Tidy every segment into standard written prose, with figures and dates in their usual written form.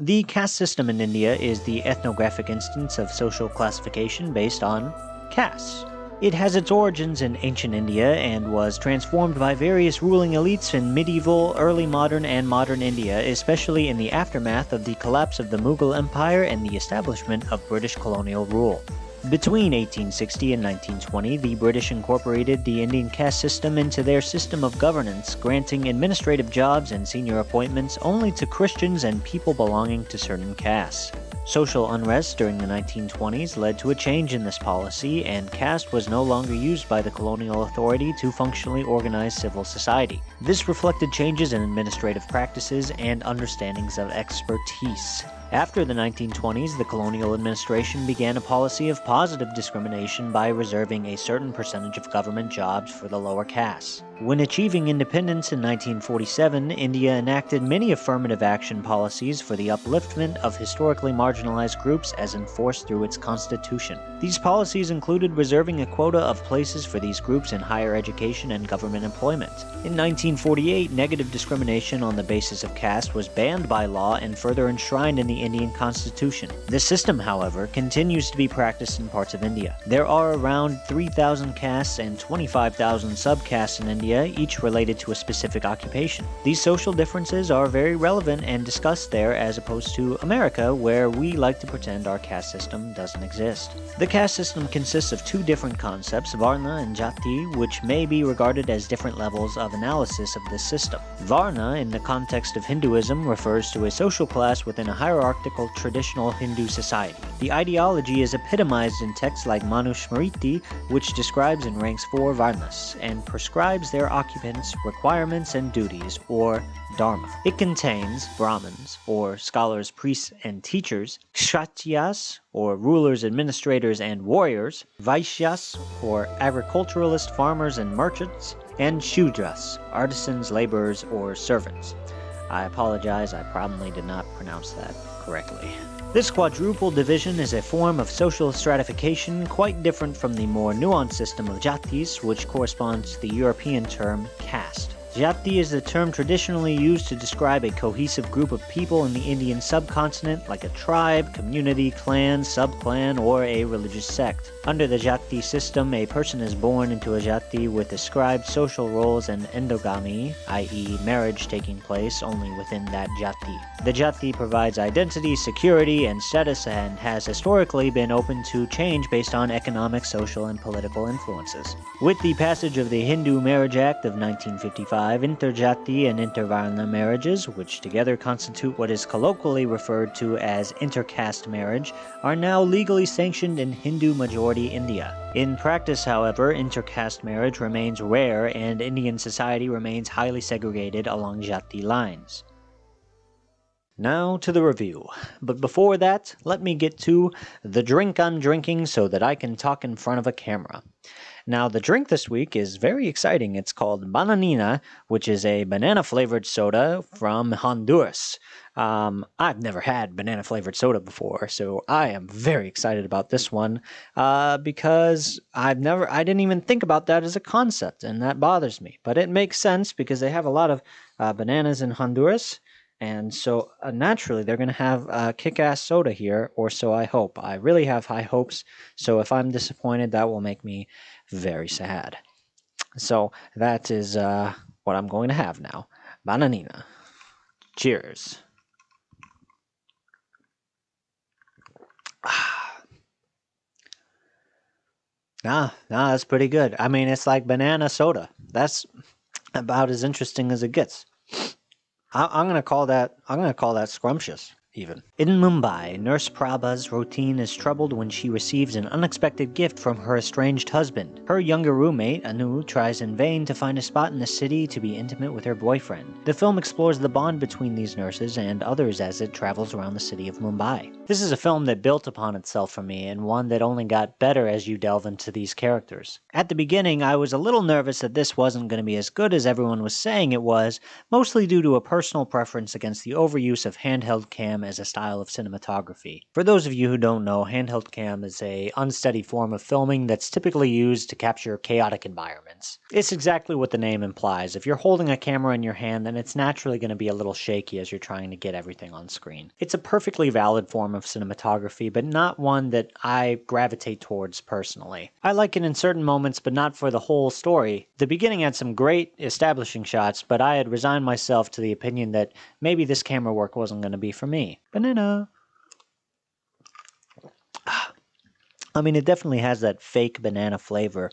The caste system in India is the ethnographic instance of social classification based on castes. It has its origins in ancient India and was transformed by various ruling elites in medieval, early modern, and modern India, especially in the aftermath of the collapse of the Mughal Empire and the establishment of British colonial rule. Between 1860 and 1920, the British incorporated the Indian caste system into their system of governance, granting administrative jobs and senior appointments only to Christians and people belonging to certain castes. Social unrest during the 1920s led to a change in this policy, and caste was no longer used by the colonial authority to functionally organize civil society. This reflected changes in administrative practices and understandings of expertise. After the 1920s, the colonial administration began a policy of positive discrimination by reserving a certain percentage of government jobs for the lower castes. When achieving independence in 1947, India enacted many affirmative action policies for the upliftment of historically marginalized groups as enforced through its constitution. These policies included reserving a quota of places for these groups in higher education and government employment. In 1948, negative discrimination on the basis of caste was banned by law and further enshrined in the Indian Constitution. This system, however, continues to be practiced in parts of India. There are around 3,000 castes and 25,000 subcastes in India, each related to a specific occupation. These social differences are very relevant and discussed there as opposed to America, where we like to pretend our caste system doesn't exist. The caste system consists of two different concepts, Varna and Jati, which may be regarded as different levels of analysis of this system. Varna, in the context of Hinduism, refers to a social class within a hierarchical traditional Hindu society. The ideology is epitomized in texts like Manusmriti, which describes and ranks four Varnas, and prescribes their occupants' requirements and duties, or dharma. It contains Brahmins, or scholars, priests, and teachers, Kshatriyas, or rulers, administrators, and warriors, Vaishyas, or agriculturalists, farmers, and merchants, and Shudras, artisans, laborers, or servants. I apologize, I probably did not pronounce that correctly. This quadruple division is a form of social stratification quite different from the more nuanced system of jatis, which corresponds to the European term caste. Jati is the term traditionally used to describe a cohesive group of people in the Indian subcontinent, like a tribe, community, clan, subclan, or a religious sect. Under the Jati system, a person is born into a Jati with ascribed social roles and endogamy, i.e. marriage taking place only within that Jati. The Jati provides identity, security, and status and has historically been open to change based on economic, social, and political influences. With the passage of the Hindu Marriage Act of 1955, interjati and intervarna marriages, which together constitute what is colloquially referred to as intercaste marriage, are now legally sanctioned in Hindu-majority India. In practice, however, intercaste marriage remains rare and Indian society remains highly segregated along jati lines. Now to the review. But before that, let me get to the drink I'm drinking so that I can talk in front of a camera. Now, the drink this week is very exciting. It's called Bananina, which is a banana-flavored soda from Honduras. I've never had banana-flavored soda before, so I am very excited about this one because I didn't even think about that as a concept, and that bothers me. But it makes sense because they have a lot of bananas in Honduras, and so naturally they're going to have kick-ass soda here, or so I hope. I really have high hopes, so if I'm disappointed, that will make me very sad. So that is what I'm going to have now. Bananina. Cheers. That's pretty good. I mean, it's like banana soda. That's about as interesting as it gets. I'm gonna call that scrumptious. Even. In Mumbai, Nurse Prabha's routine is troubled when she receives an unexpected gift from her estranged husband. Her younger roommate, Anu, tries in vain to find a spot in the city to be intimate with her boyfriend. The film explores the bond between these nurses and others as it travels around the city of Mumbai. This is a film that built upon itself for me, and one that only got better as you delve into these characters. At the beginning, I was a little nervous that this wasn't going to be as good as everyone was saying it was, mostly due to a personal preference against the overuse of handheld cam as a style of cinematography. For those of you who don't know, handheld cam is a unsteady form of filming that's typically used to capture chaotic environments. It's exactly what the name implies. If you're holding a camera in your hand, then it's naturally going to be a little shaky as you're trying to get everything on screen. It's a perfectly valid form of cinematography, but not one that I gravitate towards personally. I like it in certain moments, but not for the whole story. The beginning had some great establishing shots, but I had resigned myself to the opinion that maybe this camera work wasn't going to be for me. Banana. I mean, it definitely has that fake banana flavor,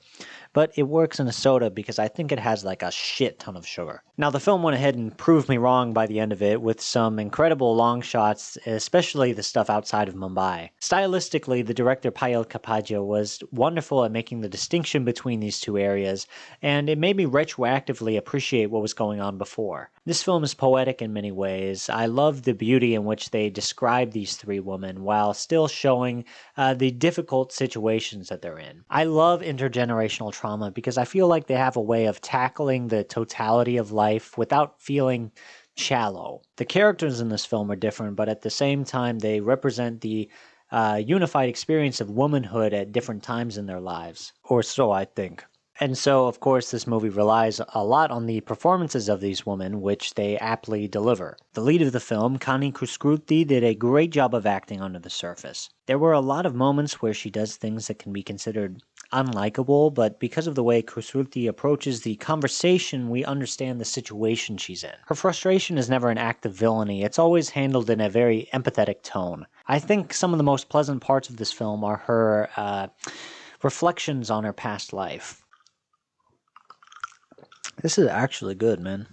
but it works in a soda because I think it has like a shit ton of sugar. Now, the film went ahead and proved me wrong by the end of it with some incredible long shots, especially the stuff outside of Mumbai. Stylistically, the director Payal Kapadia was wonderful at making the distinction between these two areas, and it made me retroactively appreciate what was going on before. This film is poetic in many ways. I love the beauty in which they describe these three women while still showing the difficult situations that they're in. I love intergenerational trauma because I feel like they have a way of tackling the totality of life without feeling shallow. The characters in this film are different, but at the same time, they represent the unified experience of womanhood at different times in their lives. Or so I think. And so, of course, this movie relies a lot on the performances of these women, which they aptly deliver. The lead of the film, Kani Kuskriti, did a great job of acting under the surface. There were a lot of moments where she does things that can be considered unlikable, but because of the way Kuskriti approaches the conversation, we understand the situation she's in. Her frustration is never an act of villainy, it's always handled in a very empathetic tone. I think some of the most pleasant parts of this film are her reflections on her past life. This is actually good, man.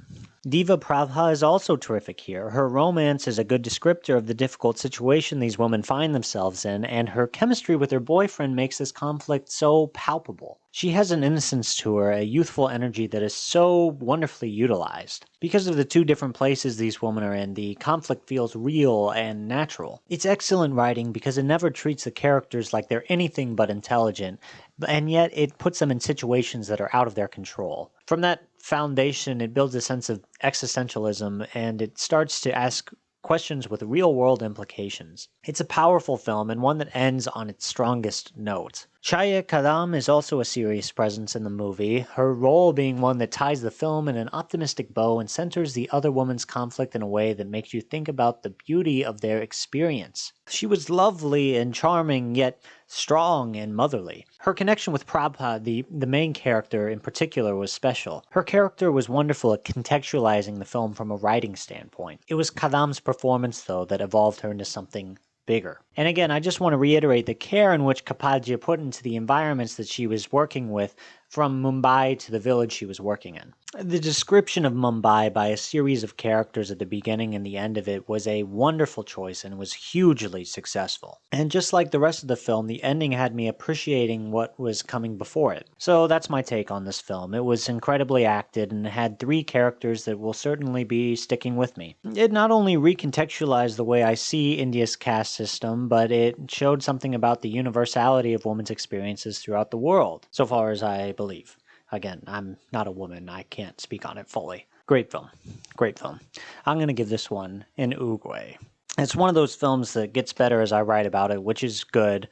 Diva Prabha is also terrific here. Her romance is a good descriptor of the difficult situation these women find themselves in, and her chemistry with her boyfriend makes this conflict so palpable. She has an innocence to her, a youthful energy that is so wonderfully utilized. Because of the two different places these women are in, the conflict feels real and natural. It's excellent writing because it never treats the characters like they're anything but intelligent, and yet it puts them in situations that are out of their control. From that foundation, it builds a sense of existentialism, and it starts to ask questions with real-world implications. It's a powerful film and one that ends on its strongest note. Chaya Kadam is also a serious presence in the movie, her role being one that ties the film in an optimistic bow and centers the other woman's conflict in a way that makes you think about the beauty of their experience. She was lovely and charming, yet strong and motherly. Her connection with Prabha, the main character in particular, was special. Her character was wonderful at contextualizing the film from a writing standpoint. It was Kadam's performance, though, that evolved her into something bigger. And again, I just want to reiterate the care in which Kapadia put into the environments that she was working with, from Mumbai to the village she was working in. The description of Mumbai by a series of characters at the beginning and the end of it was a wonderful choice and was hugely successful. And just like the rest of the film, the ending had me appreciating what was coming before it. So that's my take on this film. It was incredibly acted and had three characters that will certainly be sticking with me. It not only recontextualized the way I see India's caste system, but it showed something about the universality of women's experiences throughout the world, so far as I believe. Again, I'm not a woman, I can't speak on it fully. Great film. Great film. I'm going to give this one an Oogway. It's one of those films that gets better as I write about it, which is good.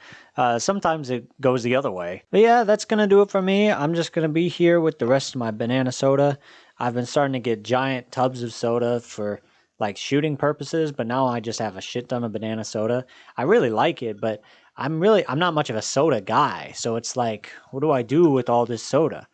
Sometimes it goes the other way. But yeah, that's going to do it for me. I'm just going to be here with the rest of my banana soda. I've been starting to get giant tubs of soda for like shooting purposes, but now I just have a shit ton of banana soda. I really like it, but I'm not much of a soda guy. So it's like, what do I do with all this soda?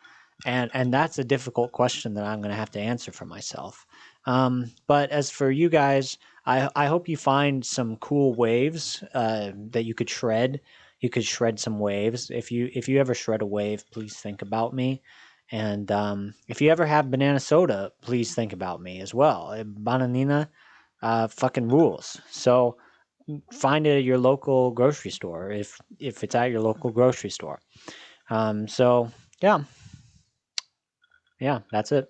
And that's a difficult question that I'm going to have to answer for myself. But as for you guys, I hope you find some cool waves that you could shred. You could shred some waves. If you ever shred a wave, please think about me. And if you ever have banana soda, please think about me as well. Bananina fucking rules. So find it at your local grocery store if it's at your local grocery store. So yeah, that's it.